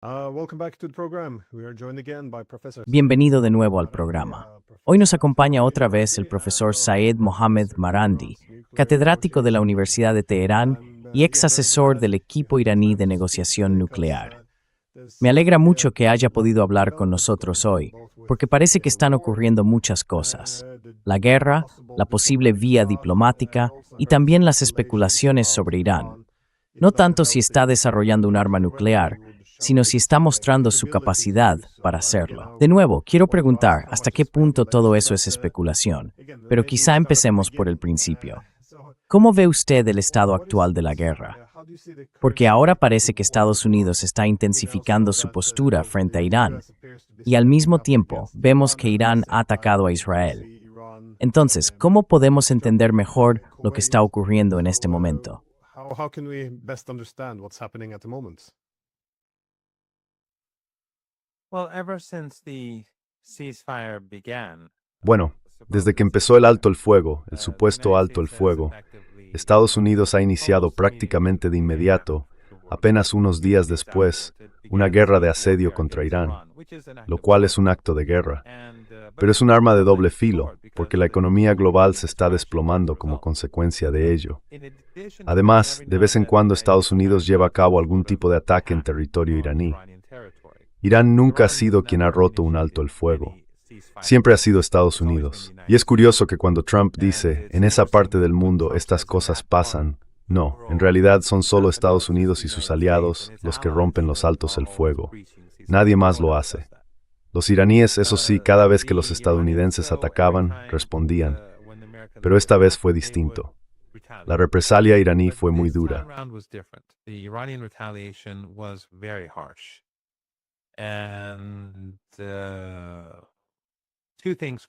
Welcome back to the program. We are joined again by Professor Bienvenido de nuevo al programa. Hoy nos acompaña otra vez el profesor Saed Mohammed Marandi, catedrático de la Universidad de Teherán y ex asesor del equipo iraní de negociación nuclear. Me alegra mucho que haya podido hablar con nosotros hoy, porque parece que están ocurriendo muchas cosas. La guerra, la posible vía diplomática y también las especulaciones sobre Irán. No tanto si está desarrollando un arma nuclear, sino si está mostrando su capacidad para hacerlo. De nuevo, quiero preguntar hasta qué punto todo eso es especulación, pero quizá empecemos por el principio. ¿Cómo ve usted el estado actual de la guerra? Porque ahora parece que Estados Unidos está intensificando su postura frente a Irán, y al mismo tiempo vemos que Irán ha atacado a Israel. Entonces, ¿cómo podemos entender mejor lo que está ocurriendo en este momento? How can we best understand what's happening at the moment? Well, ever since the ceasefire began, Bueno, desde que empezó el alto el fuego, el supuesto alto el fuego, Estados Unidos ha iniciado prácticamente de inmediato, apenas unos días después, una guerra de asedio contra Irán, lo cual es un acto de guerra. Pero es un arma de doble filo, porque la economía global se está desplomando como consecuencia de ello. Además, de vez en cuando Estados Unidos lleva a cabo algún tipo de ataque en territorio iraní. Irán nunca ha sido quien ha roto un alto el fuego. Siempre ha sido Estados Unidos. Y es curioso que cuando Trump dice, en esa parte del mundo estas cosas pasan, no, en realidad son solo Estados Unidos y sus aliados los que rompen los altos el fuego. Nadie más lo hace. Los iraníes, eso sí, cada vez que los estadounidenses atacaban, respondían. Pero esta vez fue distinto. La represalia iraní fue muy dura.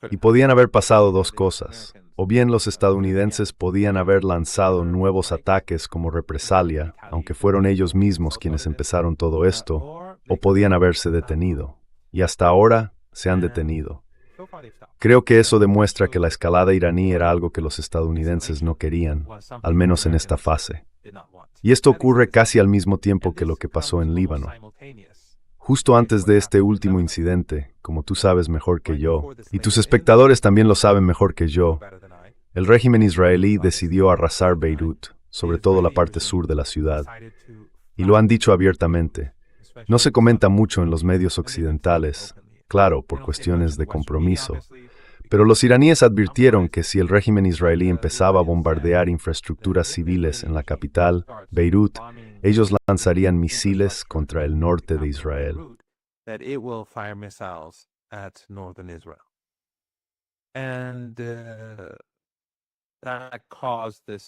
Y podían haber pasado dos cosas. O bien los estadounidenses podían haber lanzado nuevos ataques como represalia, aunque fueron ellos mismos quienes empezaron todo esto, o podían haberse detenido. Y hasta ahora se han detenido. Creo que eso demuestra que la escalada iraní era algo que los estadounidenses no querían, al menos en esta fase. Y esto ocurre casi al mismo tiempo que lo que pasó en Líbano. Justo antes de este último incidente, como tú sabes mejor que yo, y tus espectadores también lo saben mejor que yo, el régimen israelí decidió arrasar Beirut, sobre todo la parte sur de la ciudad. Y lo han dicho abiertamente. No se comenta mucho en los medios occidentales, claro, por cuestiones de compromiso, pero los iraníes advirtieron que si el régimen israelí empezaba a bombardear infraestructuras civiles en la capital, Beirut, ellos lanzarían misiles contra el norte de Israel.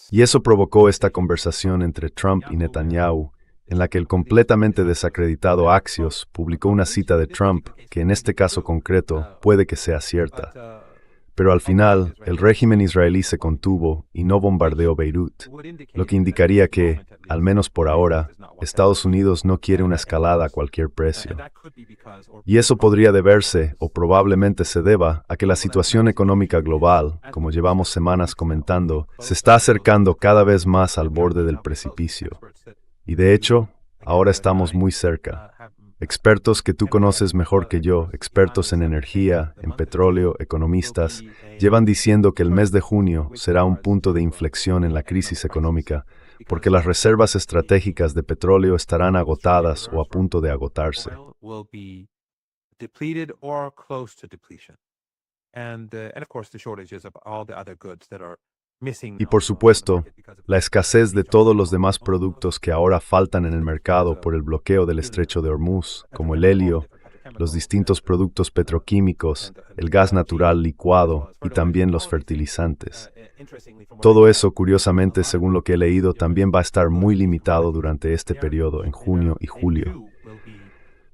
Y eso provocó esta conversación entre Trump y Netanyahu, en la que el completamente desacreditado Axios publicó una cita de Trump que en este caso concreto puede que sea cierta. Pero al final, el régimen israelí se contuvo y no bombardeó Beirut, lo que indicaría que, al menos por ahora, Estados Unidos no quiere una escalada a cualquier precio. Y eso podría deberse, o probablemente se deba, a que la situación económica global, como llevamos semanas comentando, se está acercando cada vez más al borde del precipicio. Y de hecho, ahora estamos muy cerca. Expertos que tú conoces mejor que yo, expertos en energía, en petróleo, economistas, llevan diciendo que el mes de junio será un punto de inflexión en la crisis económica, porque las reservas estratégicas de petróleo estarán agotadas o a punto de agotarse. Y por supuesto, la escasez de todos los demás productos que ahora faltan en el mercado por el bloqueo del estrecho de Hormuz, como el helio, los distintos productos petroquímicos, el gas natural licuado y también los fertilizantes. Todo eso, curiosamente, según lo que he leído, también va a estar muy limitado durante este periodo, en junio y julio.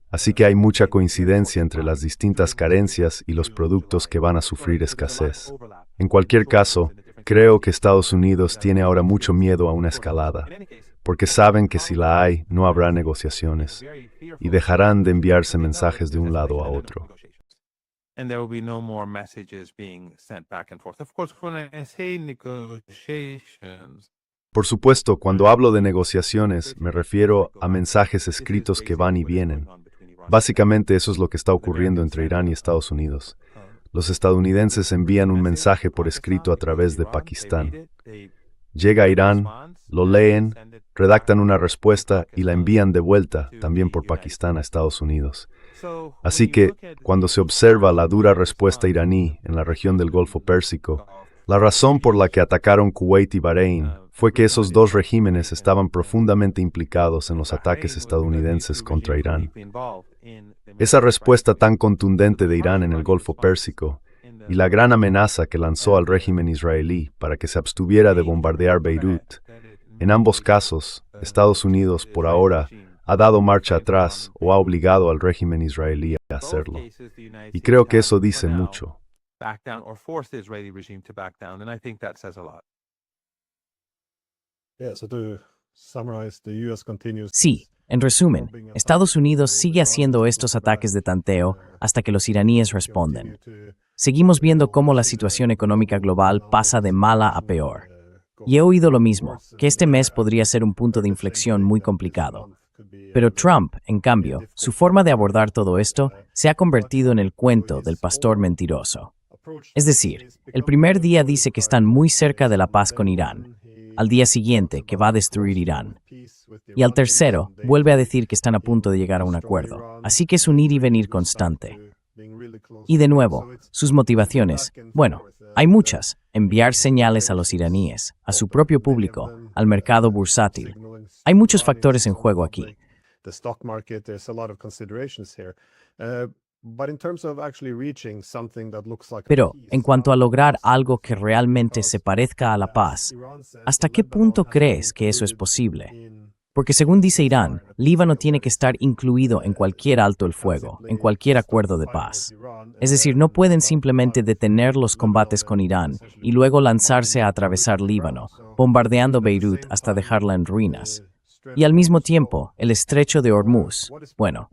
Así que hay mucha coincidencia entre las distintas carencias y los productos que van a sufrir escasez. En cualquier caso, creo que Estados Unidos tiene ahora mucho miedo a una escalada, porque saben que si la hay, no habrá negociaciones, y dejarán de enviarse mensajes de un lado a otro. And there will be no more messages being sent back and forth. Of course, when I say negotiations, Por supuesto, cuando hablo de negociaciones, me refiero a mensajes escritos que van y vienen. Básicamente eso es lo que está ocurriendo entre Irán y Estados Unidos. Los estadounidenses envían un mensaje por escrito a través de Pakistán. Llega a Irán, lo leen, redactan una respuesta y la envían de vuelta, también por Pakistán, a Estados Unidos. Así que, cuando se observa la dura respuesta iraní en la región del Golfo Pérsico, la razón por la que atacaron Kuwait y Bahrein fue que esos dos regímenes estaban profundamente implicados en los ataques estadounidenses contra Irán. Esa respuesta tan contundente de Irán en el Golfo Pérsico y la gran amenaza que lanzó al régimen israelí para que se abstuviera de bombardear Beirut, en ambos casos, Estados Unidos, por ahora, ha dado marcha atrás o ha obligado al régimen israelí a hacerlo. Y creo que eso dice mucho. Sí, en resumen, Estados Unidos sigue haciendo estos ataques de tanteo hasta que los iraníes responden. Seguimos viendo cómo la situación económica global pasa de mala a peor. Y he oído lo mismo, que este mes podría ser un punto de inflexión muy complicado. Pero Trump, en cambio, su forma de abordar todo esto se ha convertido en el cuento del pastor mentiroso. Es decir, el primer día dice que están muy cerca de la paz con Irán, al día siguiente que va a destruir Irán, y al tercero vuelve a decir que están a punto de llegar a un acuerdo, así que es un ir y venir constante. Y de nuevo, sus motivaciones, bueno, hay muchas: enviar señales a los iraníes, a su propio público, al mercado bursátil. Hay muchos factores en juego aquí. Pero, en cuanto a lograr algo que realmente se parezca a la paz, ¿hasta qué punto crees que eso es posible? Porque según dice Irán, Líbano tiene que estar incluido en cualquier alto el fuego, en cualquier acuerdo de paz. Es decir, no pueden simplemente detener los combates con Irán y luego lanzarse a atravesar Líbano, bombardeando Beirut hasta dejarla en ruinas. Y al mismo tiempo, el estrecho de Hormuz. Bueno,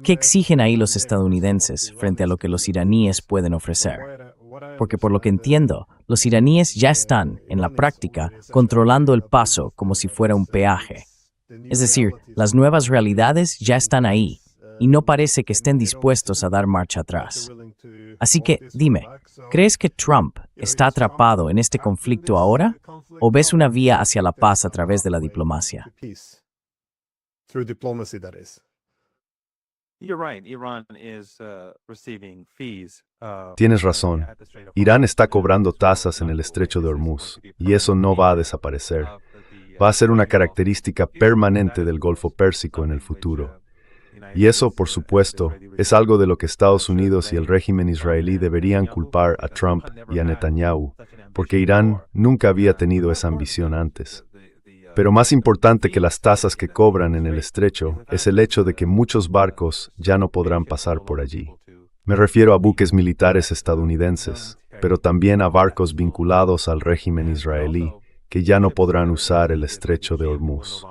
¿qué exigen ahí los estadounidenses frente a lo que los iraníes pueden ofrecer? Porque por lo que entiendo, los iraníes ya están, en la práctica, controlando el paso como si fuera un peaje. Es decir, las nuevas realidades ya están ahí, y no parece que estén dispuestos a dar marcha atrás. Así que, dime, ¿crees que Trump está atrapado en este conflicto ahora? ¿O ves una vía hacia la paz a través de la diplomacia? Tienes razón. Irán está cobrando tasas en el estrecho de Hormuz, y eso no va a desaparecer. Va a ser una característica permanente del Golfo Pérsico en el futuro. Y eso, por supuesto, es algo de lo que Estados Unidos y el régimen israelí deberían culpar a Trump y a Netanyahu, porque Irán nunca había tenido esa ambición antes. Pero más importante que las tasas que cobran en el estrecho es el hecho de que muchos barcos ya no podrán pasar por allí. Me refiero a buques militares estadounidenses, pero también a barcos vinculados al régimen israelí, que ya no podrán usar el estrecho de Hormuz.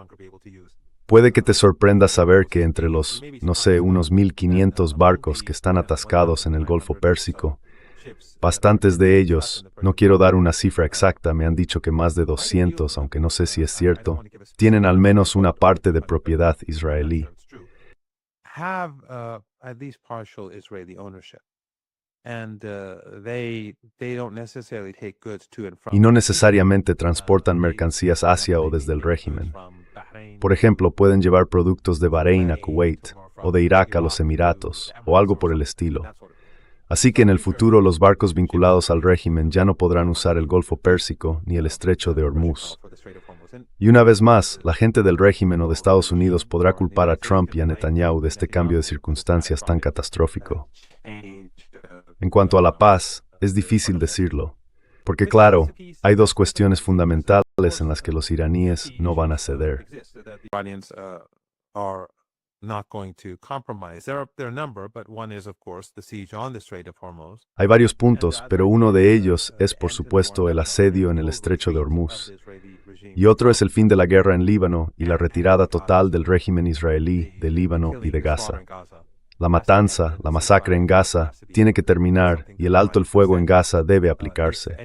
Puede que te sorprenda saber que entre los, unos 1.500 barcos que están atascados en el Golfo Pérsico, bastantes de ellos, no quiero dar una cifra exacta, me han dicho que más de 200, aunque no sé si es cierto, tienen al menos una parte de propiedad israelí. Y no necesariamente transportan mercancías hacia o desde el régimen. Por ejemplo, pueden llevar productos de Bahrein a Kuwait, o de Irak a los Emiratos, o algo por el estilo. Así que en el futuro los barcos vinculados al régimen ya no podrán usar el Golfo Pérsico ni el estrecho de Hormuz. Y una vez más, la gente del régimen o de Estados Unidos podrá culpar a Trump y a Netanyahu de este cambio de circunstancias tan catastrófico. En cuanto a la paz, es difícil decirlo, porque claro, hay dos cuestiones fundamentales en las que los iraníes no van a ceder. Hay varios puntos, pero uno de ellos es, por supuesto, el asedio en el estrecho de Hormuz. Y otro es el fin de la guerra en Líbano y la retirada total del régimen israelí de Líbano y de Gaza. La matanza, la masacre en Gaza, tiene que terminar y el alto el fuego en Gaza debe aplicarse.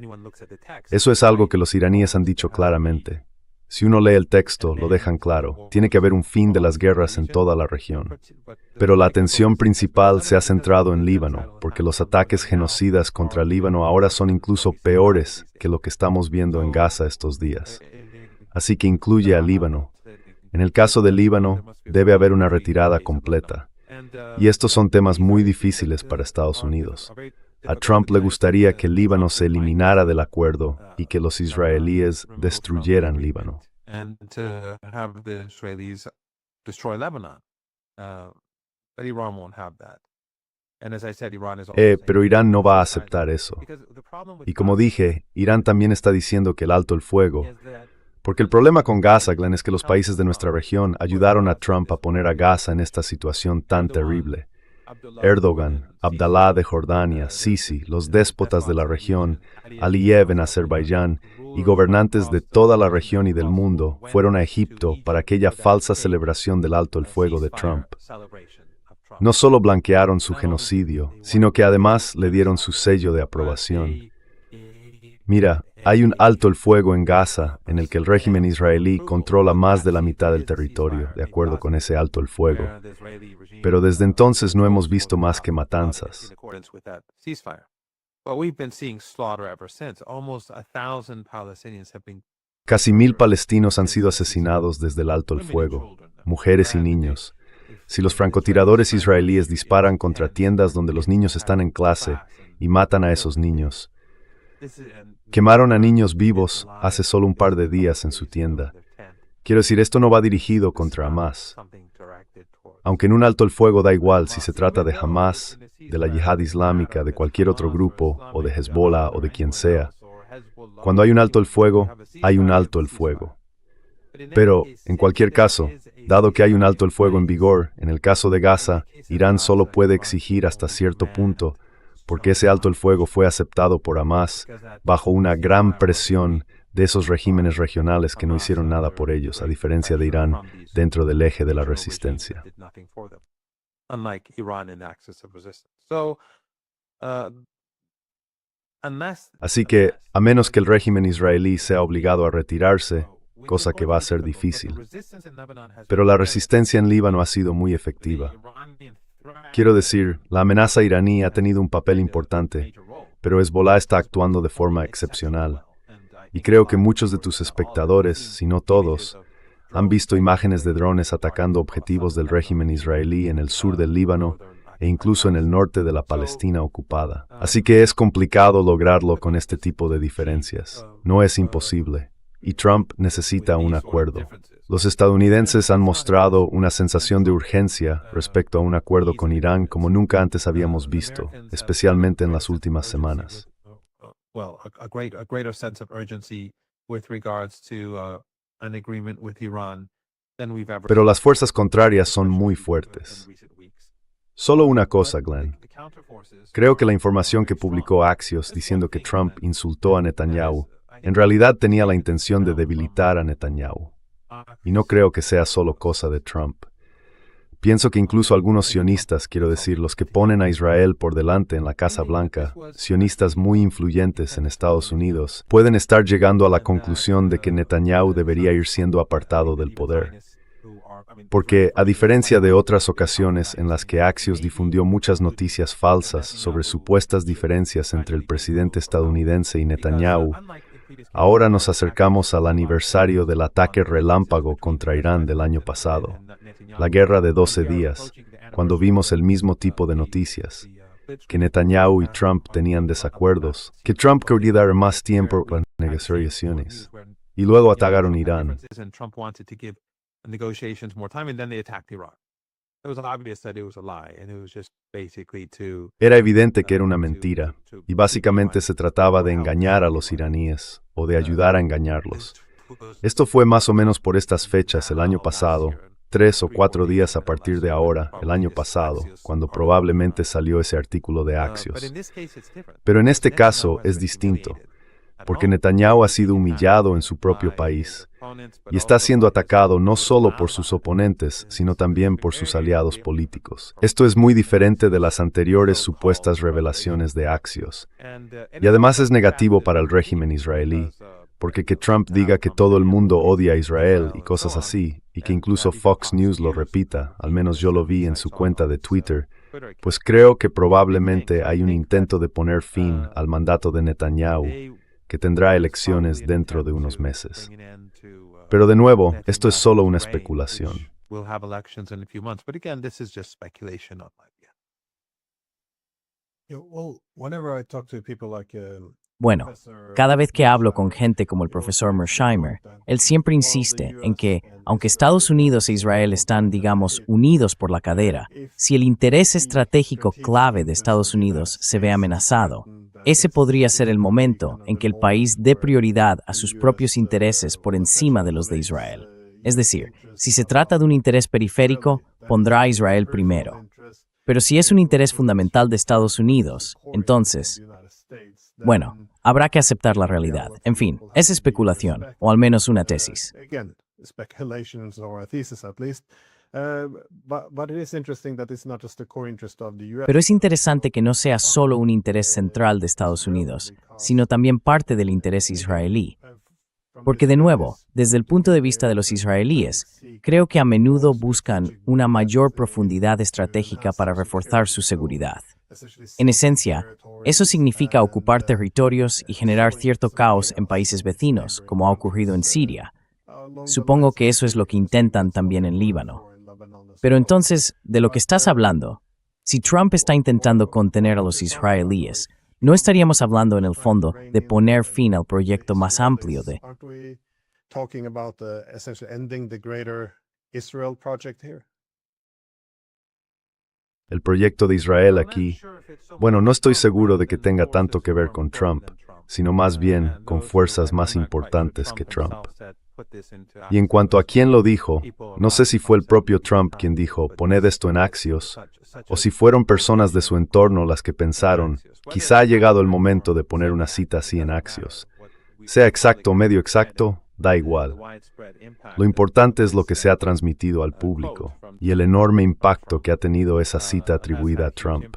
Eso es algo que los iraníes han dicho claramente. Si uno lee el texto, lo dejan claro. Tiene que haber un fin de las guerras en toda la región. Pero la atención principal se ha centrado en Líbano, porque los ataques genocidas contra Líbano ahora son incluso peores que lo que estamos viendo en Gaza estos días. Así que incluye a Líbano. En el caso de Líbano, debe haber una retirada completa. Y estos son temas muy difíciles para Estados Unidos. A Trump le gustaría que Líbano se eliminara del acuerdo y que los israelíes destruyeran Líbano. Pero Irán no va a aceptar eso. Y como dije, Irán también está diciendo que el alto el fuego. Porque el problema con Gaza, Glenn, es que los países de nuestra región ayudaron a Trump a poner a Gaza en esta situación tan terrible. Erdogan, Abdalá de Jordania, Sisi, los déspotas de la región, Aliyev en Azerbaiyán y gobernantes de toda la región y del mundo fueron a Egipto para aquella falsa celebración del alto el fuego de Trump. No solo blanquearon su genocidio, sino que además le dieron su sello de aprobación. Mira, hay un alto el fuego en Gaza en el que el régimen israelí controla más de la mitad del territorio, de acuerdo con ese alto el fuego. Pero desde entonces no hemos visto más que matanzas. Casi 1,000 palestinos han sido asesinados desde el alto el fuego, mujeres y niños. Si los francotiradores israelíes disparan contra tiendas donde los niños están en clase y matan a esos niños, quemaron a niños vivos hace solo un par de días en su tienda. Quiero decir, esto no va dirigido contra Hamás. Aunque en un alto el fuego da igual si se trata de Hamás, de la Yihad Islámica, de cualquier otro grupo, o de Hezbollah, o de quien sea. Cuando hay un alto el fuego, hay un alto el fuego. Pero, en cualquier caso, dado que hay un alto el fuego en vigor, en el caso de Gaza, Irán solo puede exigir hasta cierto punto, porque ese alto el fuego fue aceptado por Hamás bajo una gran presión de esos regímenes regionales que no hicieron nada por ellos, a diferencia de Irán dentro del eje de la resistencia. Así que, a menos que el régimen israelí sea obligado a retirarse, cosa que va a ser difícil, pero la resistencia en Líbano ha sido muy efectiva. Quiero decir, la amenaza iraní ha tenido un papel importante, pero Hezbollah está actuando de forma excepcional. Y creo que muchos de tus espectadores, si no todos, han visto imágenes de drones atacando objetivos del régimen israelí en el sur del Líbano e incluso en el norte de la Palestina ocupada. Así que es complicado lograrlo con este tipo de diferencias. No es imposible. Y Trump necesita un acuerdo. Los estadounidenses han mostrado una sensación de urgencia respecto a un acuerdo con Irán como nunca antes habíamos visto, especialmente en las últimas semanas. Pero las fuerzas contrarias son muy fuertes. Solo una cosa, Glenn. Creo que la información que publicó Axios diciendo que Trump insultó a Netanyahu en realidad tenía la intención de debilitar a Netanyahu. Y no creo que sea solo cosa de Trump. Pienso que incluso algunos sionistas, quiero decir, los que ponen a Israel por delante en la Casa Blanca, sionistas muy influyentes en Estados Unidos, pueden estar llegando a la conclusión de que Netanyahu debería ir siendo apartado del poder. Porque, a diferencia de otras ocasiones en las que Axios difundió muchas noticias falsas sobre supuestas diferencias entre el presidente estadounidense y Netanyahu, ahora nos acercamos al aniversario del ataque relámpago contra Irán del año pasado, la guerra de 12 días, cuando vimos el mismo tipo de noticias, que Netanyahu y Trump tenían desacuerdos, que Trump quería dar más tiempo para negociaciones, y luego atacaron Irán. Era evidente que era una mentira, y básicamente se trataba de engañar a los iraníes, o de ayudar a engañarlos. Esto fue más o menos por estas fechas el año pasado, 3 o 4 días a partir de ahora, el año pasado, cuando probablemente salió ese artículo de Axios. Pero en este caso es distinto, porque Netanyahu ha sido humillado en su propio país, y está siendo atacado no solo por sus oponentes, sino también por sus aliados políticos. Esto es muy diferente de las anteriores supuestas revelaciones de Axios. Y además es negativo para el régimen israelí, porque que Trump diga que todo el mundo odia a Israel y cosas así, y que incluso Fox News lo repita, al menos yo lo vi en su cuenta de Twitter, pues creo que probablemente hay un intento de poner fin al mandato de Netanyahu, que tendrá elecciones dentro de unos meses. Pero de nuevo, esto es solo una especulación. Bueno, cada vez que hablo con gente como el profesor Mersheimer, él siempre insiste en que, aunque Estados Unidos e Israel están, digamos, unidos por la cadera, si el interés estratégico clave de Estados Unidos se ve amenazado, ese podría ser el momento en que el país dé prioridad a sus propios intereses por encima de los de Israel. Es decir, si se trata de un interés periférico, pondrá a Israel primero. Pero si es un interés fundamental de Estados Unidos, entonces, bueno, habrá que aceptar la realidad. En fin, es especulación, o al menos una tesis. Pero es interesante que no sea solo un interés central de Estados Unidos, sino también parte del interés israelí. Porque de nuevo, desde el punto de vista de los israelíes, creo que a menudo buscan una mayor profundidad estratégica para reforzar su seguridad. En esencia, eso significa ocupar territorios y generar cierto caos en países vecinos, como ha ocurrido en Siria. Supongo que eso es lo que intentan también en Líbano. Pero entonces, de lo que estás hablando, si Trump está intentando contener a los israelíes, ¿no estaríamos hablando en el fondo de poner fin al proyecto más amplio de... El proyecto de Israel aquí, bueno, no estoy seguro de que tenga tanto que ver con Trump, sino más bien con fuerzas más importantes que Trump. Y en cuanto a quién lo dijo, no sé si fue el propio Trump quien dijo, poned esto en Axios, o si fueron personas de su entorno las que pensaron, quizá ha llegado el momento de poner una cita así en Axios. Sea exacto o medio exacto, da igual. Lo importante es lo que se ha transmitido al público y el enorme impacto que ha tenido esa cita atribuida a Trump.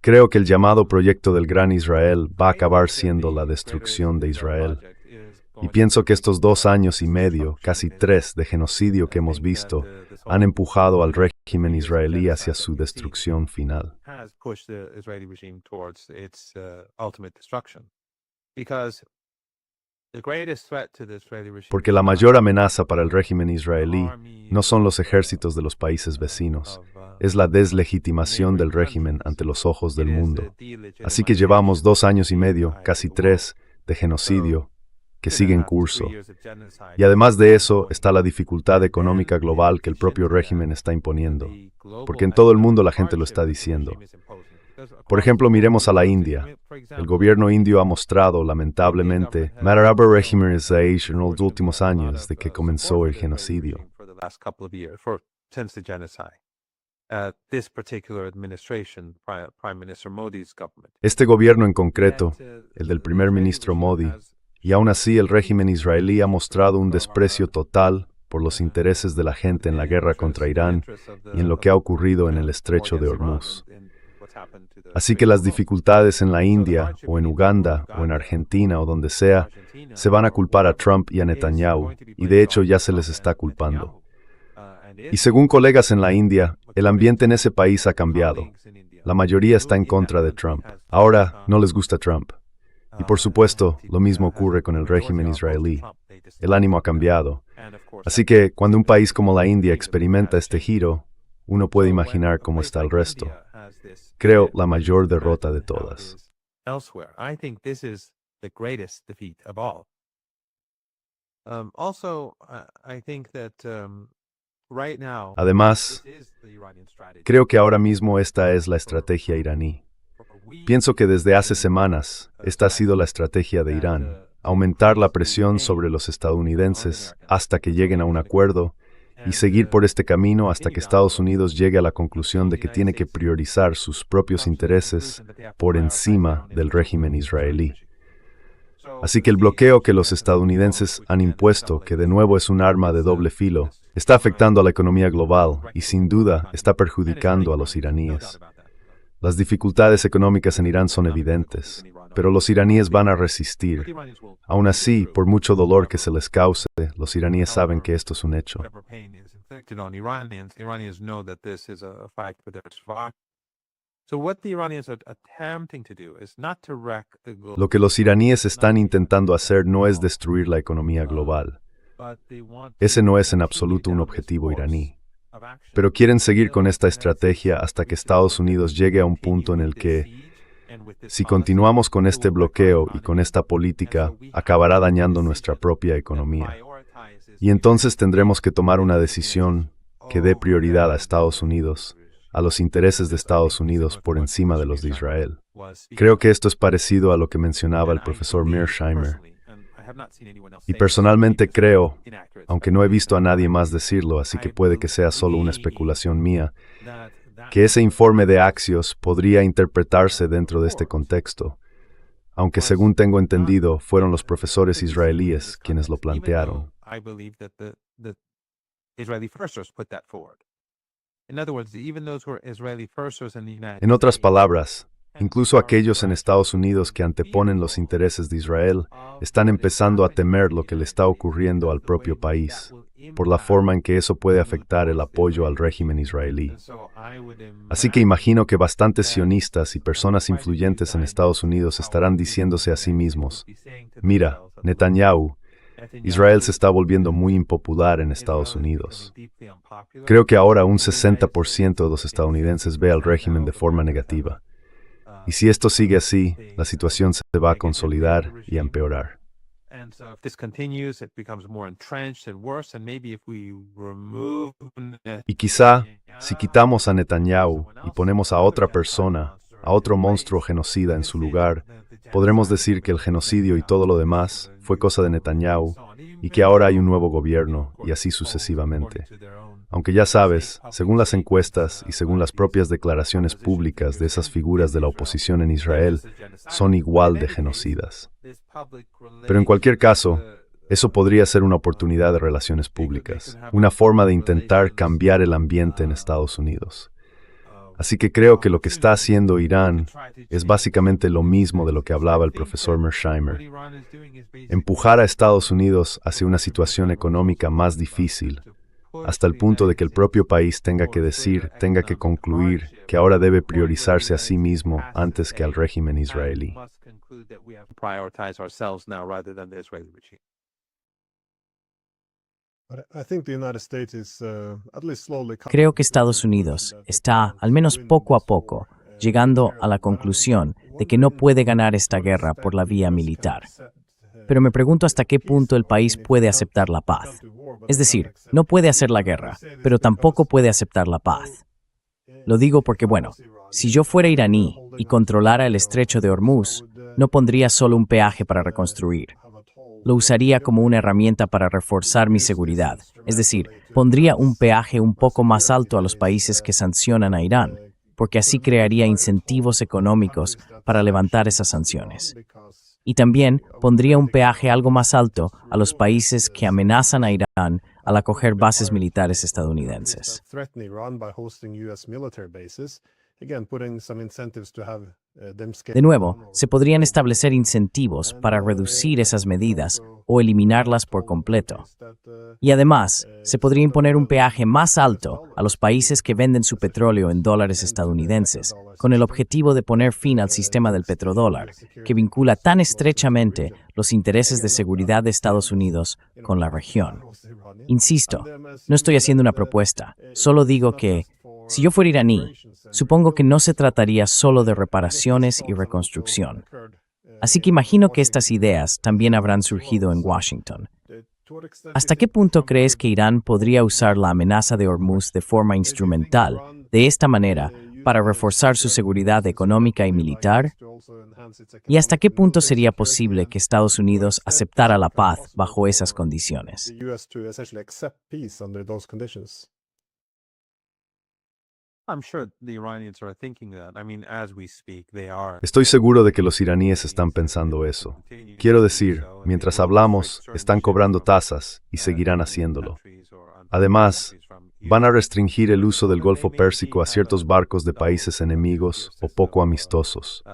Creo que el llamado proyecto del Gran Israel va a acabar siendo la destrucción de Israel. Y pienso que estos 2 años y medio, casi 3, de genocidio que hemos visto, han empujado al régimen israelí hacia su destrucción final. Porque la mayor amenaza para el régimen israelí no son los ejércitos de los países vecinos, es la deslegitimación del régimen ante los ojos del mundo. Así que llevamos 2 años y medio, casi 3, de genocidio, que sigue en curso. Y además de eso está la dificultad económica global que el propio régimen está imponiendo, porque en todo el mundo la gente lo está diciendo. Por ejemplo, miremos a la India. El gobierno indio ha mostrado, lamentablemente, matar regímenes en los últimos años de que comenzó el genocidio. Este gobierno en concreto, el del primer ministro Modi, y aún así el régimen israelí ha mostrado un desprecio total por los intereses de la gente en la guerra contra Irán y en lo que ha ocurrido en el estrecho de Hormuz. Así que las dificultades en la India, o en Uganda, o en Argentina, o donde sea, se van a culpar a Trump y a Netanyahu, y de hecho ya se les está culpando. Y según colegas en la India, el ambiente en ese país ha cambiado. La mayoría está en contra de Trump. Ahora no les gusta Trump. Y por supuesto, lo mismo ocurre con el régimen israelí. El ánimo ha cambiado. Así que cuando un país como la India experimenta este giro, uno puede imaginar cómo está el resto. Creo la mayor derrota de todas. Además, creo que ahora mismo esta es la estrategia iraní. Pienso que desde hace semanas, esta ha sido la estrategia de Irán, aumentar la presión sobre los estadounidenses hasta que lleguen a un acuerdo y seguir por este camino hasta que Estados Unidos llegue a la conclusión de que tiene que priorizar sus propios intereses por encima del régimen israelí. Así que el bloqueo que los estadounidenses han impuesto, que de nuevo es un arma de doble filo, está afectando a la economía global y sin duda está perjudicando a los iraníes. Las dificultades económicas en Irán son evidentes, pero los iraníes van a resistir. Aún así, por mucho dolor que se les cause, los iraníes saben que esto es un hecho. Whatever pain is inflicted on Iranians know that this is a fact for their survival. So what the Iranians are attempting to do is not to wreck the global, Lo que los iraníes están intentando hacer no es destruir la economía global. but they want Ese to no es en continue absoluto un down this objetivo course iraní. of action Pero quieren seguir con until esta the United estrategia States hasta que continues Estados to Unidos llegue a un continue punto en el with this que, siege and with this si policy, continuamos con it este will wreck our bloqueo y economy. con esta política, And so we have acabará to make a dañando nuestra decision propia that economía. prioritizes Y entonces Iranian tendremos que tomar una interests decisión que dé over prioridad a their Estados Unidos, a los intereses de Estados Unidos por encima de los de Israel. was Creo que esto es parecido a lo que mencionaba el profesor Mearsheimer. Y personalmente creo, aunque no he visto a nadie más decirlo, así que puede que sea solo una especulación mía, que ese informe de Axios podría interpretarse dentro de este contexto, aunque según tengo entendido, fueron los profesores israelíes quienes lo plantearon. En otras palabras, incluso aquellos en Estados Unidos que anteponen los intereses de Israel están empezando a temer lo que le está ocurriendo al propio país, por la forma en que eso puede afectar el apoyo al régimen israelí. Así que imagino que bastantes sionistas y personas influyentes en Estados Unidos estarán diciéndose a sí mismos, mira, Netanyahu, Israel se está volviendo muy impopular en Estados Unidos. Creo que ahora un 60% de los estadounidenses ve al régimen de forma negativa. Y si esto sigue así, la situación se va a consolidar y a empeorar. Y quizá, si quitamos a Netanyahu y ponemos a otra persona, a otro monstruo genocida en su lugar, podremos decir que el genocidio y todo lo demás fue cosa de Netanyahu y que ahora hay un nuevo gobierno y así sucesivamente. Aunque ya sabes, según las encuestas y según las propias declaraciones públicas de esas figuras de la oposición en Israel, son igual de genocidas. Pero en cualquier caso, eso podría ser una oportunidad de relaciones públicas, una forma de intentar cambiar el ambiente en Estados Unidos. Así que creo que lo que está haciendo Irán es básicamente lo mismo de lo que hablaba el profesor Mearsheimer. Empujar a Estados Unidos hacia una situación económica más difícil, hasta el punto de que el propio país tenga que concluir que ahora debe priorizarse a sí mismo antes que al régimen israelí. Creo que Estados Unidos está, al menos poco a poco, llegando a la conclusión de que no puede ganar esta guerra por la vía militar. Pero me pregunto hasta qué punto el país puede aceptar la paz. Es decir, no puede hacer la guerra, pero tampoco puede aceptar la paz. Lo digo porque, bueno, si yo fuera iraní y controlara el estrecho de Hormuz, no pondría solo un peaje para reconstruir. Lo usaría como una herramienta para reforzar mi seguridad. Es decir, pondría un peaje un poco más alto a los países que sancionan a Irán, porque así crearía incentivos económicos para levantar esas sanciones. Y también pondría un peaje algo más alto a los países que amenazan a Irán al acoger bases militares estadounidenses. De nuevo, se podrían establecer incentivos para reducir esas medidas o eliminarlas por completo. Y además, se podría imponer un peaje más alto a los países que venden su petróleo en dólares estadounidenses, con el objetivo de poner fin al sistema del petrodólar, que vincula tan estrechamente los intereses de seguridad de Estados Unidos con la región. Insisto, no estoy haciendo una propuesta, solo digo que, si yo fuera iraní, supongo que no se trataría solo de reparaciones y reconstrucción. Así que imagino que estas ideas también habrán surgido en Washington. ¿Hasta qué punto crees que Irán podría usar la amenaza de Hormuz de forma instrumental, de esta manera, para reforzar su seguridad económica y militar? ¿Y hasta qué punto sería posible que Estados Unidos aceptara la paz bajo esas condiciones? Estoy seguro de que los iraníes están pensando eso. Quiero decir, mientras hablamos, están cobrando tasas y seguirán haciéndolo. Además, van a restringir el uso del Golfo Pérsico a ciertos barcos de países enemigos o poco amistosos.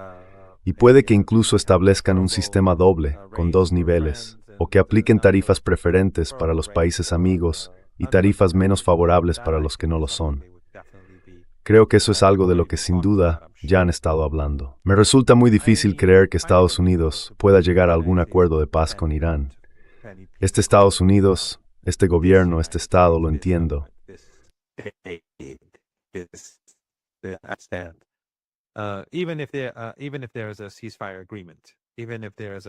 Y puede que incluso establezcan un sistema doble, con dos niveles, o que apliquen tarifas preferentes para los países amigos y tarifas menos favorables para los que no lo son. Creo que eso es algo de lo que sin duda ya han estado hablando. Me resulta muy difícil creer que Estados Unidos pueda llegar a algún acuerdo de paz con Irán. Este Estados Unidos, este gobierno, este Estado, lo entiendo.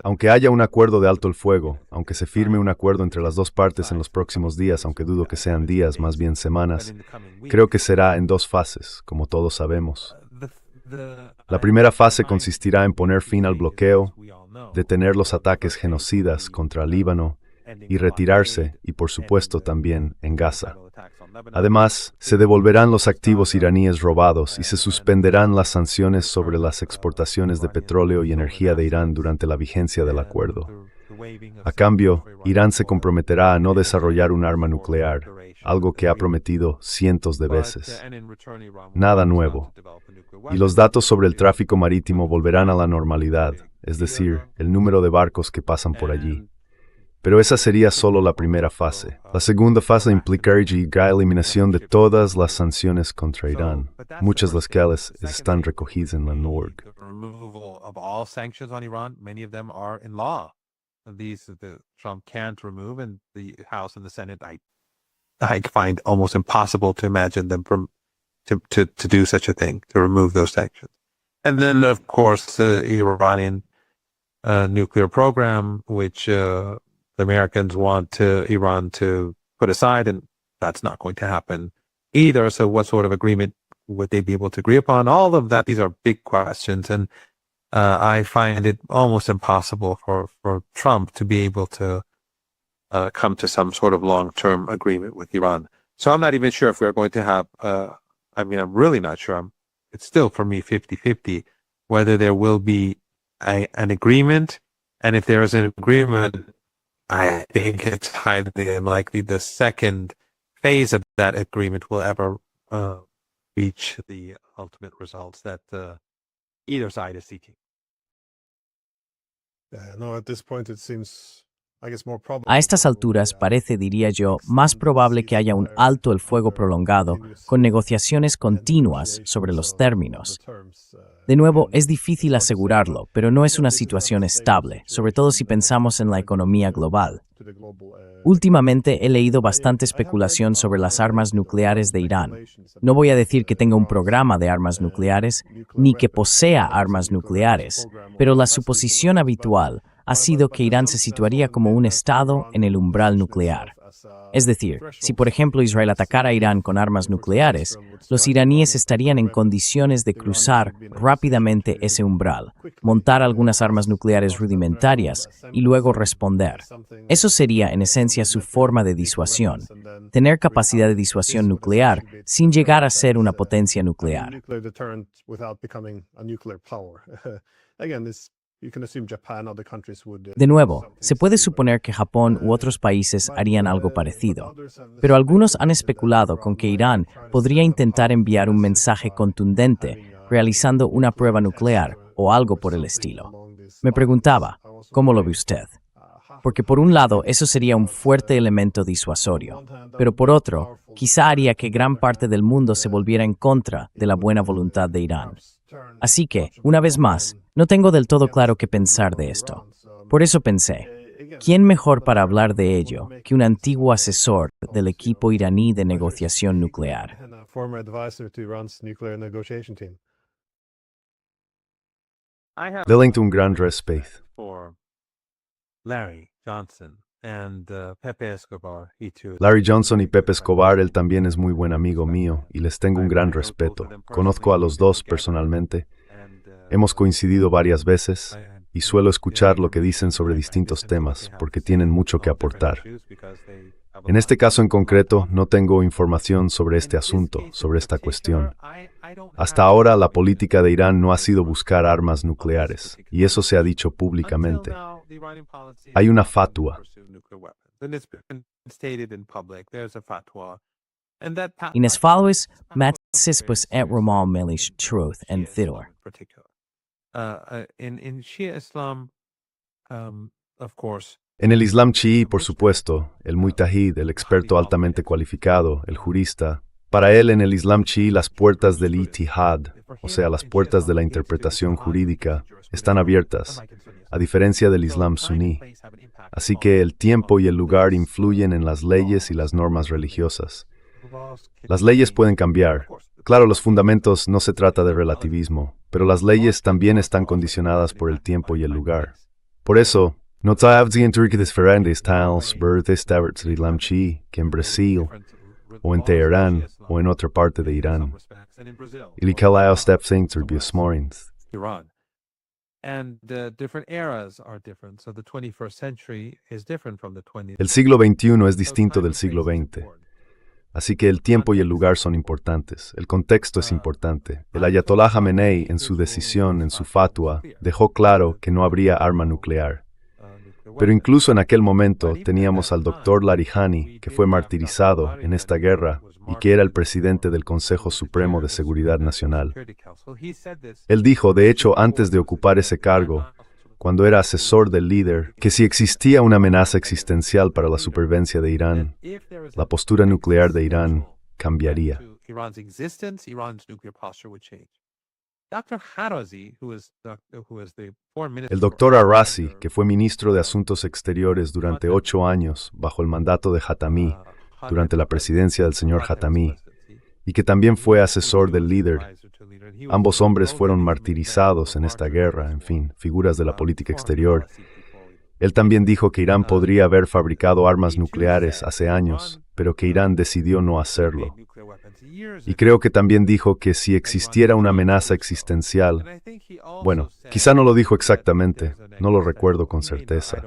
Aunque haya un acuerdo de alto el fuego, aunque se firme un acuerdo entre las dos partes en los próximos días, aunque dudo que sean días, más bien semanas, creo que será en dos fases, como todos sabemos. La primera fase consistirá en poner fin al bloqueo, detener los ataques genocidas contra Líbano y retirarse, y por supuesto también en Gaza. Además, se devolverán los activos iraníes robados y se suspenderán las sanciones sobre las exportaciones de petróleo y energía de Irán durante la vigencia del acuerdo. A cambio, Irán se comprometerá a no desarrollar un arma nuclear, algo que ha prometido cientos de veces. Nada nuevo. Y los datos sobre el tráfico marítimo volverán a la normalidad, es decir, el número de barcos que pasan por allí. Pero esa sería solo la primera fase. La segunda fase implicaría la eliminación de todas las sanciones contra Irán, muchas de las cuales están recogidas en la NORG. Trump can't remove, and the House and the Senate, I find almost impossible to imagine them to do such a thing, to remove those sanctions. And then, of course, the Iranian nuclear program, which the Americans want Iran to put aside, and that's not going to happen either. So what sort of agreement would they be able to agree upon? All of that, these are big questions, and I find it almost impossible for Trump to be able to come to some sort of long-term agreement with Iran. So I'm not even sure if we're going to have, I'm really not sure. It's still, for me, 50-50, whether there will be an agreement. And if there is an agreement, I think it's highly unlikely the second phase of that agreement will ever reach the ultimate results that either side is seeking. No, at this point it seems, I guess, more probable. A estas alturas parece, diría yo, más probable que haya un alto el fuego prolongado, con negociaciones continuas sobre los términos. De nuevo, es difícil asegurarlo, pero no es una situación estable, sobre todo si pensamos en la economía global. Últimamente he leído bastante especulación sobre las armas nucleares de Irán. No voy a decir que tenga un programa de armas nucleares, ni que posea armas nucleares, pero la suposición habitual ha sido que Irán se situaría como un estado en el umbral nuclear. Es decir, si por ejemplo Israel atacara a Irán con armas nucleares, los iraníes estarían en condiciones de cruzar rápidamente ese umbral, montar algunas armas nucleares rudimentarias y luego responder. Eso sería en esencia su forma de disuasión, tener capacidad de disuasión nuclear sin llegar a ser una potencia nuclear. De nuevo, se puede suponer que Japón u otros países harían algo parecido, pero algunos han especulado con que Irán podría intentar enviar un mensaje contundente realizando una prueba nuclear o algo por el estilo. Me preguntaba, ¿cómo lo ve usted? Porque por un lado eso sería un fuerte elemento disuasorio, pero por otro, quizá haría que gran parte del mundo se volviera en contra de la buena voluntad de Irán. Así que, una vez más, no tengo del todo claro qué pensar de esto. Por eso pensé, ¿quién mejor para hablar de ello que un antiguo asesor del equipo iraní de negociación nuclear? Le tengo un gran respeto. Larry Johnson and Pepe Escobar. Larry Johnson y Pepe Escobar, él también es muy buen amigo mío y les tengo un gran respeto. Conozco a los dos personalmente. Hemos coincidido varias veces y suelo escuchar lo que dicen sobre distintos temas porque tienen mucho que aportar. En este caso en concreto, no tengo información sobre este asunto, sobre esta cuestión. Hasta ahora, la política de Irán no ha sido buscar armas nucleares, y eso se ha dicho públicamente. Hay una fatwa. Ines followers matsis pues et Ramal Melish truth and Thidor. In Shia Islam, of course, En el Islam chií, por supuesto, el mujtahid, el experto altamente cualificado, el jurista, para él en el Islam chií las puertas del ijtihad, o sea, las puertas de la interpretación jurídica, están abiertas, a diferencia del Islam suní. Así que el tiempo y el lugar influyen en las leyes y las normas religiosas. Las leyes pueden cambiar. Claro, los fundamentos no se trata de relativismo, pero las leyes también están condicionadas por el tiempo y el lugar. Por eso, no hay diferentes styles del Islam chií que en Brasil, o en Teherán, o en otra parte de Irán. Y que la steps Iran. And different eras are different. So the 21st century is different from the 20th. El siglo XXI es distinto del siglo XX. Así que el tiempo y el lugar son importantes. El contexto es importante. El Ayatollah Jamenei, en su decisión, en su fatwa, dejó claro que no habría arma nuclear. Pero incluso en aquel momento teníamos al doctor Larijani, que fue martirizado en esta guerra y que era el presidente del Consejo Supremo de Seguridad Nacional. Él dijo, de hecho, antes de ocupar ese cargo, cuando era asesor del líder, que si existía una amenaza existencial para la supervivencia de Irán, la postura nuclear de Irán cambiaría. El doctor Arrazi, que fue ministro de Asuntos Exteriores durante 8 años bajo el mandato de Hatami, durante la presidencia del señor Hatami, y que también fue asesor del líder. Ambos hombres fueron martirizados en esta guerra, en fin, figuras de la política exterior. Él también dijo que Irán podría haber fabricado armas nucleares hace años, pero que Irán decidió no hacerlo. Y creo que también dijo que si existiera una amenaza existencial, bueno, quizá no lo dijo exactamente, no lo recuerdo con certeza,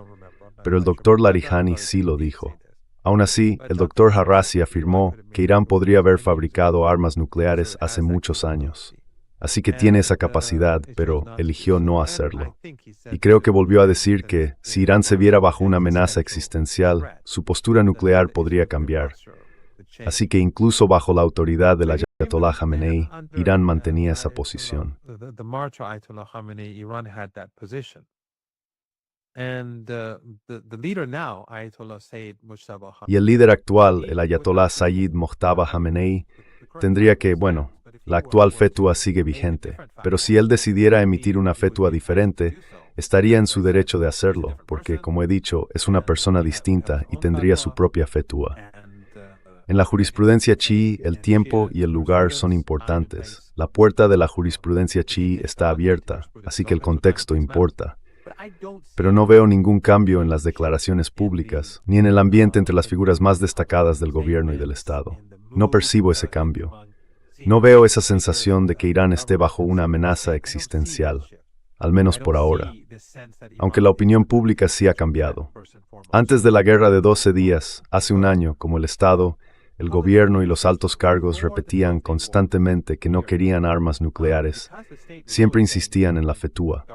pero el doctor Larijani sí lo dijo. Aún así, el doctor Arrazi afirmó que Irán podría haber fabricado armas nucleares hace muchos años. Así que tiene esa capacidad, pero eligió no hacerlo. Y creo que volvió a decir que, si Irán se viera bajo una amenaza existencial, su postura nuclear podría cambiar. Así que incluso bajo la autoridad del Ayatollah Jamenei, Irán mantenía esa posición. Y el líder actual, el Ayatollah Sayyid Mojtaba Jamenei, tendría que, bueno, la actual fetua sigue vigente, pero si él decidiera emitir una fetua diferente, estaría en su derecho de hacerlo, porque, como he dicho, es una persona distinta y tendría su propia fetua. En la jurisprudencia chií, el tiempo y el lugar son importantes. La puerta de la jurisprudencia chií está abierta, así que el contexto importa. Pero no veo ningún cambio en las declaraciones públicas, ni en el ambiente entre las figuras más destacadas del gobierno y del Estado. No percibo ese cambio. No veo esa sensación de que Irán esté bajo una amenaza existencial, al menos por ahora, aunque la opinión pública sí ha cambiado. Antes de la guerra de 12 días, hace un año, como el Estado, el gobierno y los altos cargos repetían constantemente que no querían armas nucleares, siempre insistían en la fetua.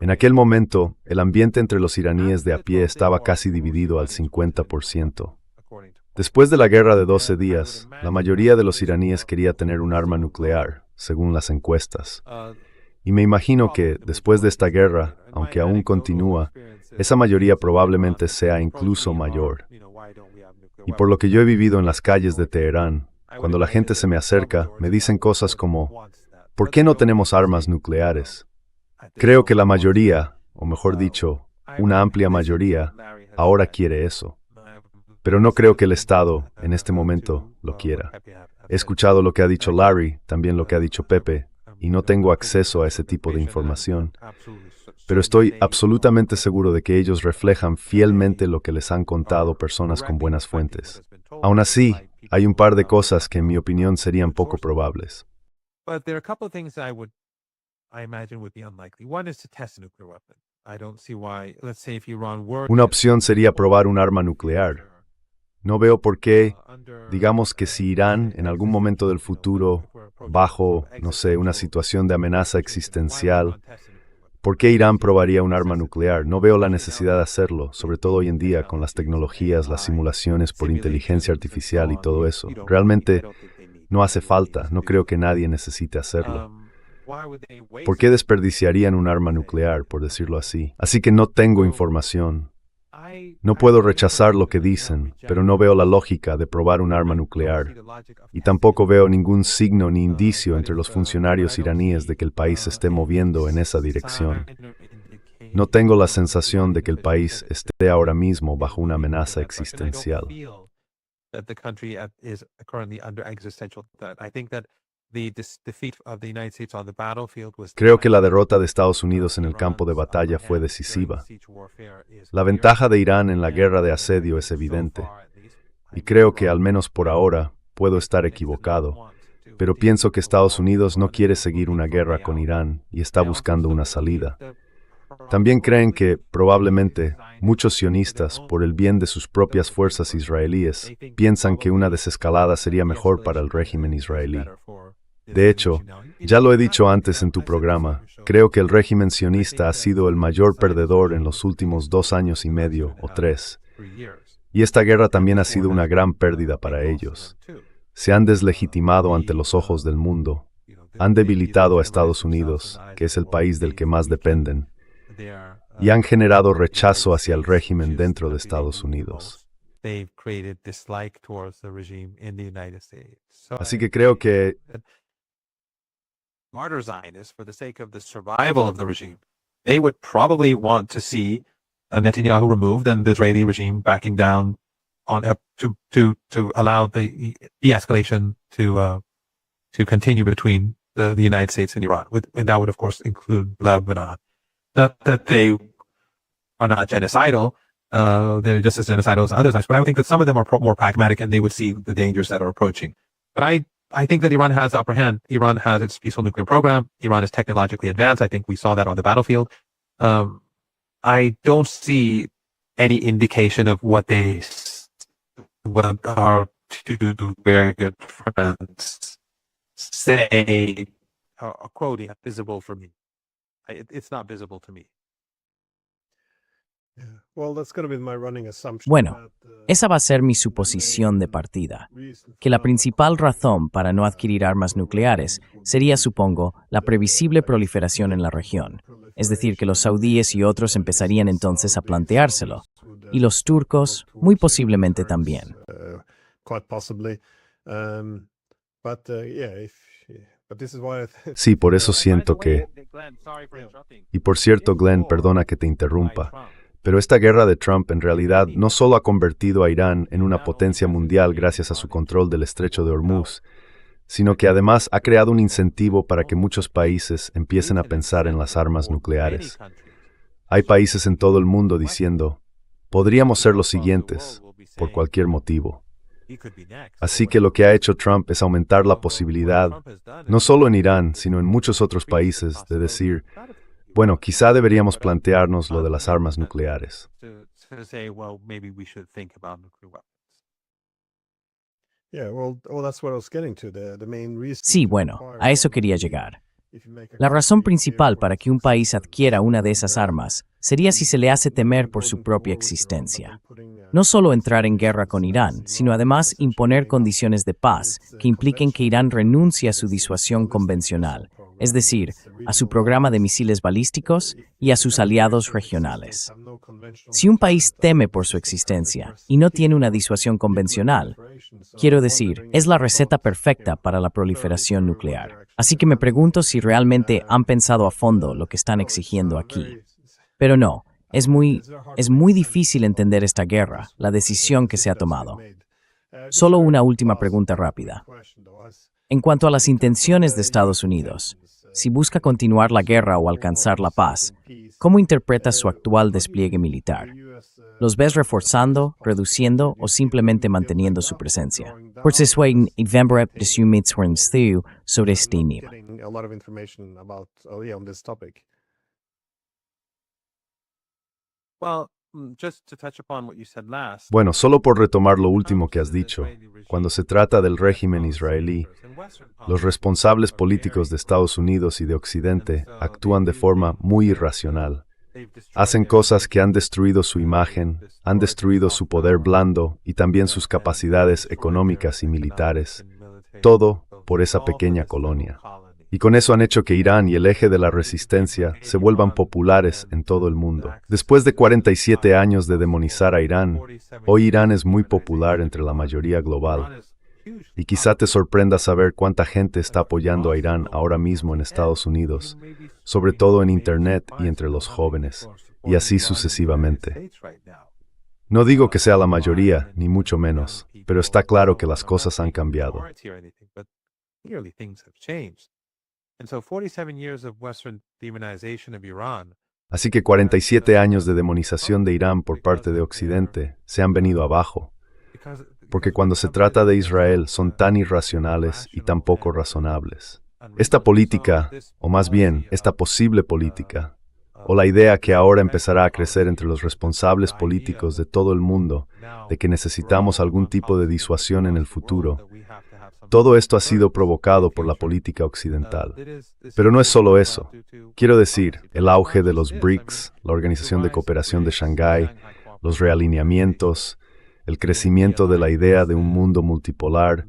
En aquel momento, el ambiente entre los iraníes de a pie estaba casi dividido al 50%. Después de la guerra de 12 días, la mayoría de los iraníes quería tener un arma nuclear, según las encuestas. Y me imagino que, después de esta guerra, aunque aún continúa, esa mayoría probablemente sea incluso mayor. Y por lo que yo he vivido en las calles de Teherán, cuando la gente se me acerca, me dicen cosas como, ¿por qué no tenemos armas nucleares? Creo que la mayoría, o mejor dicho, una amplia mayoría, ahora quiere eso. Pero no creo que el Estado, en este momento, lo quiera. He escuchado lo que ha dicho Larry, también lo que ha dicho Pepe, y no tengo acceso a ese tipo de información. Pero estoy absolutamente seguro de que ellos reflejan fielmente lo que les han contado personas con buenas fuentes. Aún así, hay un par de cosas que en mi opinión serían poco probables. Una opción sería probar un arma nuclear. No veo por qué, digamos que si Irán en algún momento del futuro, bajo, no sé, una situación de amenaza existencial, ¿Por qué Irán probaría un arma nuclear? No veo la necesidad de hacerlo, sobre todo hoy en día con las tecnologías, las simulaciones por inteligencia artificial y todo eso. Realmente no hace falta, no creo que nadie necesite hacerlo. ¿Por qué desperdiciarían un arma nuclear, por decirlo así? Así que no tengo información. No puedo rechazar lo que dicen, pero no veo la lógica de probar un arma nuclear. Y tampoco veo ningún signo ni indicio entre los funcionarios iraníes de que el país se esté moviendo en esa dirección. No tengo la sensación de que el país esté ahora mismo bajo una amenaza existencial. Creo que la derrota de Estados Unidos en el campo de batalla fue decisiva. La ventaja de Irán en la guerra de asedio es evidente, y creo que, al menos por ahora, puedo estar equivocado, pero pienso que Estados Unidos no quiere seguir una guerra con Irán y está buscando una salida. También creen que, probablemente, muchos sionistas, por el bien de sus propias fuerzas israelíes, piensan que una desescalada sería mejor para el régimen israelí. De hecho, ya lo he dicho antes en tu programa, creo que el régimen sionista ha sido el mayor perdedor en los últimos 2 años y medio o 3. Y esta guerra también ha sido una gran pérdida para ellos. Se han deslegitimado ante los ojos del mundo, han debilitado a Estados Unidos, que es el país del que más dependen, y han generado rechazo hacia el régimen dentro de Estados Unidos. Así que creo que smarter Zionists, for the sake of the survival of the regime, they would probably want to see Netanyahu removed and the Israeli regime backing down on to allow the de-escalation to continue between the United States and Iran. And that would, of course, include Lebanon. Not that they are not genocidal. They're just as genocidal as others, but I think that some of them are more pragmatic and they would see the dangers that are approaching. But I think that Iran has the upper hand. Iran has its peaceful nuclear program. Iran is technologically advanced. I think we saw that on the battlefield. I don't see any indication of what our two very good friends say, quoting, visible for me. It's not visible to me. Bueno, esa va a ser mi suposición de partida, que la principal razón para no adquirir armas nucleares sería, supongo, la previsible proliferación en la región, es decir, que los saudíes y otros empezarían entonces a planteárselo, y los turcos muy posiblemente también. Sí, por eso siento que... Y por cierto, Glenn, perdona que te interrumpa, pero esta guerra de Trump en realidad no solo ha convertido a Irán en una potencia mundial gracias a su control del estrecho de Hormuz, sino que además ha creado un incentivo para que muchos países empiecen a pensar en las armas nucleares. Hay países en todo el mundo diciendo, podríamos ser los siguientes, por cualquier motivo. Así que lo que ha hecho Trump es aumentar la posibilidad, no solo en Irán, sino en muchos otros países, de decir, bueno, quizá deberíamos plantearnos lo de las armas nucleares. Sí, bueno, a eso quería llegar. La razón principal para que un país adquiera una de esas armas sería si se le hace temer por su propia existencia. No solo entrar en guerra con Irán, sino además imponer condiciones de paz que impliquen que Irán renuncie a su disuasión convencional, es decir, a su programa de misiles balísticos y a sus aliados regionales. Si un país teme por su existencia y no tiene una disuasión convencional, quiero decir, es la receta perfecta para la proliferación nuclear. Así que me pregunto si realmente han pensado a fondo lo que están exigiendo aquí. Pero no, es muy difícil entender esta guerra, la decisión que se ha tomado. Solo una última pregunta rápida. En cuanto a las intenciones de Estados Unidos, si busca continuar la guerra o alcanzar la paz, ¿cómo interpretas su actual despliegue militar? ¿Los ves reforzando, reduciendo o simplemente manteniendo su presencia? Por persuaden y vembra de su mitzvah sobre este nivel. Bueno, solo por retomar lo último que has dicho, cuando se trata del régimen israelí, Los responsables políticos de Estados Unidos y de Occidente actúan de forma muy irracional. Hacen cosas que han destruido su imagen, han destruido su poder blando y también sus capacidades económicas y militares. Todo por esa pequeña colonia. Y con eso han hecho que Irán y el eje de la resistencia se vuelvan populares en todo el mundo. Después de 47 años de demonizar a Irán, hoy Irán es muy popular entre la mayoría global. Y quizá te sorprenda saber cuánta gente está apoyando a Irán ahora mismo en Estados Unidos, sobre todo en Internet y entre los jóvenes, y así sucesivamente. No digo que sea la mayoría, ni mucho menos, pero está claro que las cosas han cambiado. Así que 47 años de demonización de Irán por parte de Occidente se han venido abajo, porque cuando se trata de Israel son tan irracionales y tan poco razonables. Esta política, o más bien, esta posible política, o la idea que ahora empezará a crecer entre los responsables políticos de todo el mundo, de que necesitamos algún tipo de disuasión en el futuro, todo esto ha sido provocado por la política occidental. Pero no es solo eso. Quiero decir, el auge de los BRICS, la Organización de Cooperación de Shanghái, los realineamientos, el crecimiento de la idea de un mundo multipolar,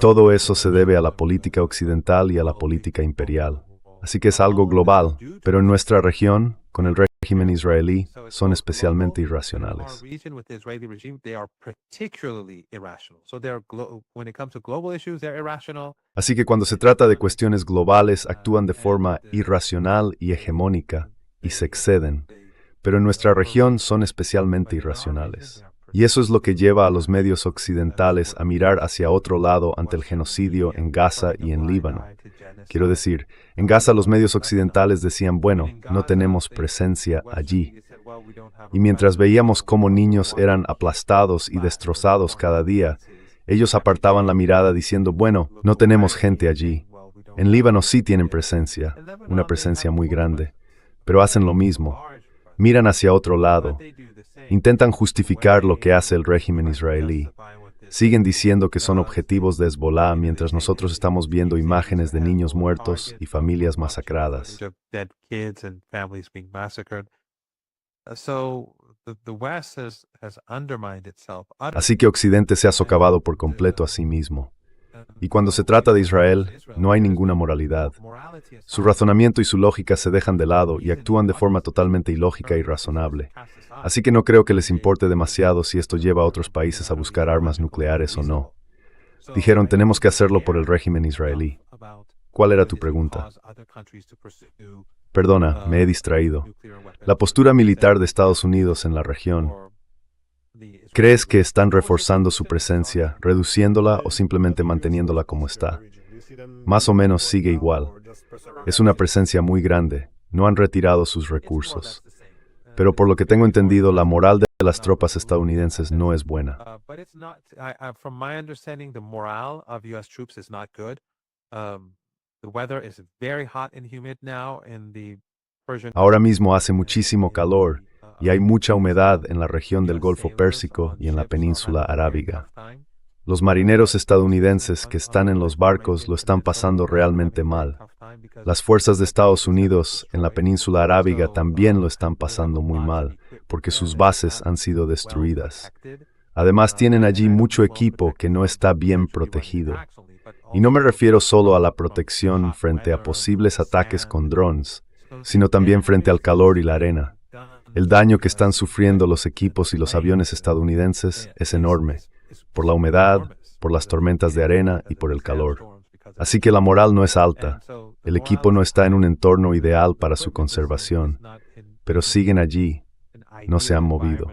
todo eso se debe a la política occidental y a la política imperial. Así que es algo global, pero en nuestra región, con el régimen israelí, son especialmente irracionales. Así que cuando se trata de cuestiones globales, actúan de forma irracional y hegemónica, y se exceden, pero en nuestra región son especialmente irracionales. Y eso es lo que lleva a los medios occidentales a mirar hacia otro lado ante el genocidio en Gaza y en Líbano. Quiero decir, en Gaza los medios occidentales decían, bueno, no tenemos presencia allí. Y mientras veíamos cómo niños eran aplastados y destrozados cada día, ellos apartaban la mirada diciendo, bueno, no tenemos gente allí. En Líbano sí tienen presencia, una presencia muy grande, pero hacen lo mismo. Miran hacia otro lado. Intentan justificar lo que hace el régimen israelí. Siguen diciendo que son objetivos de Hezbollah mientras nosotros estamos viendo imágenes de niños muertos y familias masacradas. Así que Occidente se ha socavado por completo a sí mismo. Y cuando se trata de Israel, no hay ninguna moralidad. Su razonamiento y su lógica se dejan de lado y actúan de forma totalmente ilógica y razonable. Así que no creo que les importe demasiado si esto lleva a otros países a buscar armas nucleares o no. Dijeron, tenemos que hacerlo por el régimen israelí. ¿Cuál era tu pregunta? Perdona, me he distraído. La postura militar de Estados Unidos en la región. ¿Crees que están reforzando su presencia, reduciéndola o simplemente manteniéndola como está? Más o menos sigue igual. Es una presencia muy grande. No han retirado sus recursos. Pero por lo que tengo entendido, la moral de las tropas estadounidenses no es buena. Ahora mismo hace muchísimo calor y hay mucha humedad en la región del Golfo Pérsico y en la península arábiga. Los marineros estadounidenses que están en los barcos lo están pasando realmente mal. Las fuerzas de Estados Unidos en la península arábiga también lo están pasando muy mal, porque sus bases han sido destruidas. Además, tienen allí mucho equipo que no está bien protegido. Y no me refiero solo a la protección frente a posibles ataques con drones, sino también frente al calor y la arena. El daño que están sufriendo los equipos y los aviones estadounidenses es enorme, por la humedad, por las tormentas de arena y por el calor. Así que la moral no es alta. El equipo no está en un entorno ideal para su conservación, pero siguen allí, no se han movido.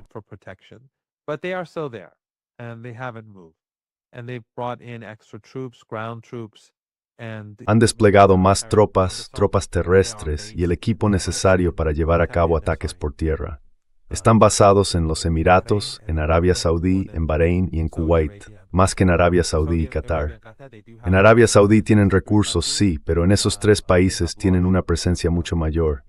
Han desplegado más tropas terrestres y el equipo necesario para llevar a cabo ataques por tierra. Están basados en los Emiratos, en Arabia Saudí, en Bahrein y en Kuwait, más que en Arabia Saudí y Qatar. En Arabia Saudí tienen recursos, sí, pero en esos tres países tienen una presencia mucho mayor.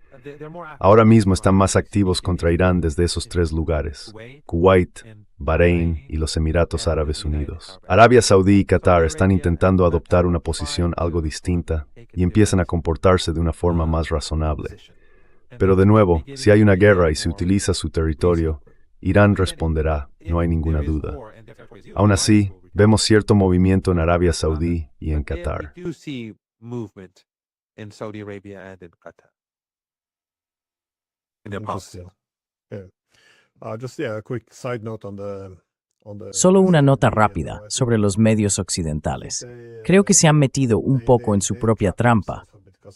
Ahora mismo están más activos contra Irán desde esos tres lugares: Kuwait, Bahrein y los Emiratos Árabes Unidos. Arabia Saudí y Qatar están intentando adoptar una posición algo distinta y empiezan a comportarse de una forma más razonable. Pero de nuevo, si hay una guerra y se utiliza su territorio, Irán responderá, no hay ninguna duda. Aún así, vemos cierto movimiento en Arabia Saudí y en Qatar. Interesting. Yeah. Just a quick side note on the Solo una nota rápida sobre los medios occidentales. Creo que se han metido un poco en su propia trampa,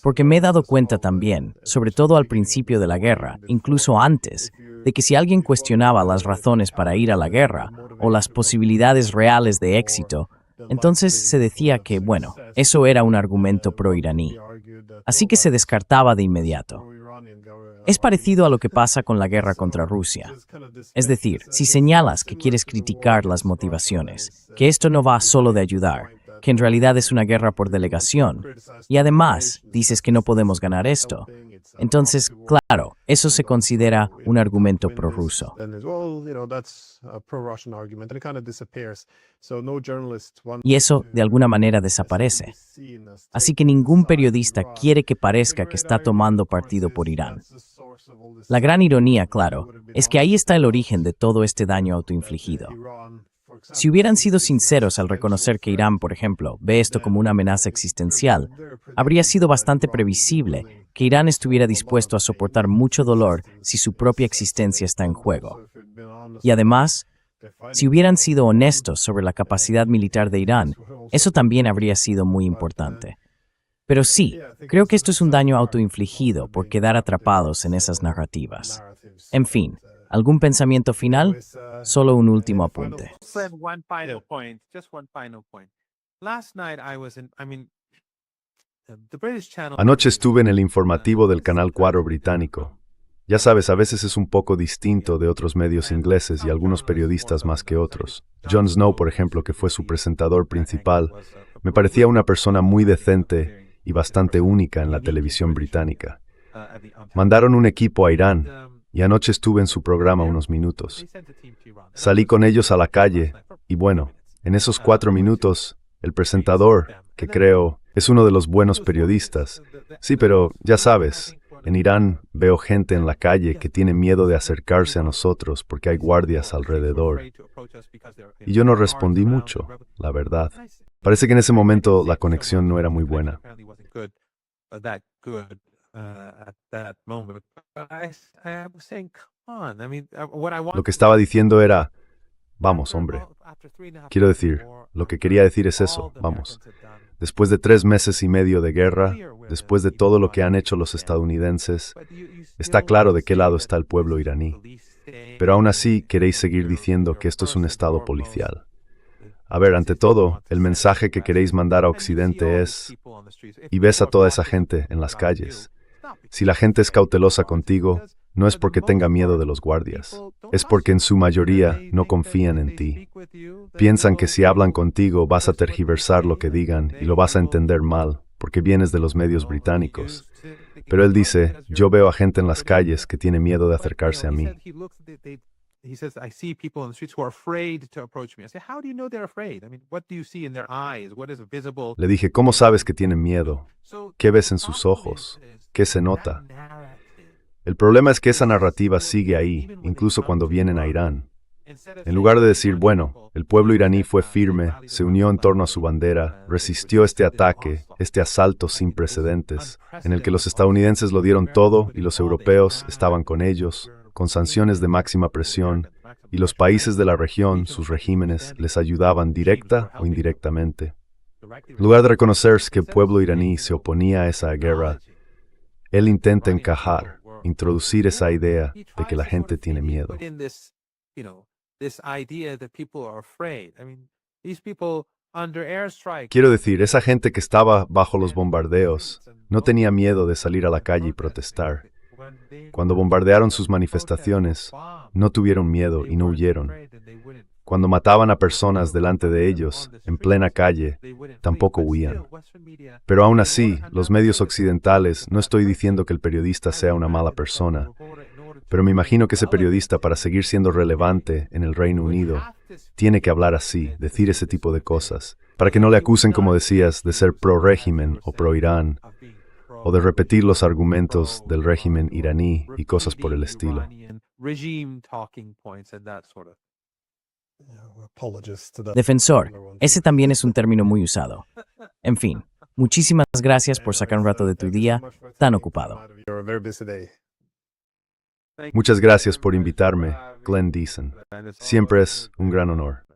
porque me he dado cuenta también, sobre todo al principio de la guerra, incluso antes, de que si alguien cuestionaba las razones para ir a la guerra o las posibilidades reales de éxito, entonces se decía que, bueno, eso era un argumento pro-iraní. Así que se descartaba de inmediato. Es parecido a lo que pasa con la guerra contra Rusia. Es decir, si señalas que quieres criticar las motivaciones, que esto no va solo de ayudar, que en realidad es una guerra por delegación, y además dices que no podemos ganar esto, entonces, claro, eso se considera un argumento prorruso. Y eso, de alguna manera, desaparece. Así que ningún periodista quiere que parezca que está tomando partido por Irán. La gran ironía, claro, es que ahí está el origen de todo este daño autoinfligido. Si hubieran sido sinceros al reconocer que Irán, por ejemplo, ve esto como una amenaza existencial, habría sido bastante previsible que Irán estuviera dispuesto a soportar mucho dolor si su propia existencia está en juego. Y además, si hubieran sido honestos sobre la capacidad militar de Irán, eso también habría sido muy importante. Pero sí, creo que esto es un daño autoinfligido por quedar atrapados en esas narrativas. En fin, ¿algún pensamiento final? Solo un último apunte. Anoche estuve en el informativo del Canal 4 británico. Ya sabes, a veces es un poco distinto de otros medios ingleses y algunos periodistas más que otros. Jon Snow, por ejemplo, que fue su presentador principal, me parecía una persona muy decente y bastante única en la televisión británica. Mandaron un equipo a Irán y anoche estuve en su programa unos minutos. Salí con ellos a la calle y bueno, en esos 4 minutos, el presentador, que creo es uno de los buenos periodistas. Sí, pero ya sabes, en Irán veo gente en la calle que tiene miedo de acercarse a nosotros porque hay guardias alrededor. Y yo no respondí mucho, la verdad. Parece que en ese momento la conexión no era muy buena. Lo que estaba diciendo era, vamos, hombre. Quiero decir, lo que quería decir es eso, vamos. Después de 3 meses y medio de guerra, después de todo lo que han hecho los estadounidenses, está claro de qué lado está el pueblo iraní. Pero aún así queréis seguir diciendo que esto es un estado policial. A ver, ante todo, el mensaje que queréis mandar a Occidente es, y ves a toda esa gente en las calles. Si la gente es cautelosa contigo, no es porque tenga miedo de los guardias, es porque en su mayoría no confían en ti. Piensan que si hablan contigo vas a tergiversar lo que digan y lo vas a entender mal, porque vienes de los medios británicos. Pero él dice, yo veo a gente en las calles que tiene miedo de acercarse a mí. Le dije, ¿cómo sabes que tienen miedo? ¿Qué ves en sus ojos? ¿Qué se nota? El problema es que esa narrativa sigue ahí, incluso cuando vienen a Irán. En lugar de decir, bueno, el pueblo iraní fue firme, se unió en torno a su bandera, resistió este ataque, este asalto sin precedentes, en el que los estadounidenses lo dieron todo y los europeos estaban con ellos, con sanciones de máxima presión, y los países de la región, sus regímenes, les ayudaban directa o indirectamente. En lugar de reconocer que el pueblo iraní se oponía a esa guerra, él intenta encajar, introducir esa idea de que la gente tiene miedo. Quiero decir, esa gente que estaba bajo los bombardeos no tenía miedo de salir a la calle y protestar. Cuando bombardearon sus manifestaciones, no tuvieron miedo y no huyeron. Cuando mataban a personas delante de ellos, en plena calle, tampoco huían. Pero aún así, los medios occidentales, no estoy diciendo que el periodista sea una mala persona, pero me imagino que ese periodista, para seguir siendo relevante en el Reino Unido, tiene que hablar así, decir ese tipo de cosas, para que no le acusen, como decías, de ser pro-régimen o pro-Irán, o de repetir los argumentos del régimen iraní y cosas por el estilo. Defensor, ese también es un término muy usado. En fin, muchísimas gracias por sacar un rato de tu día tan ocupado. Muchas gracias por invitarme, Glenn Deason. Siempre es un gran honor.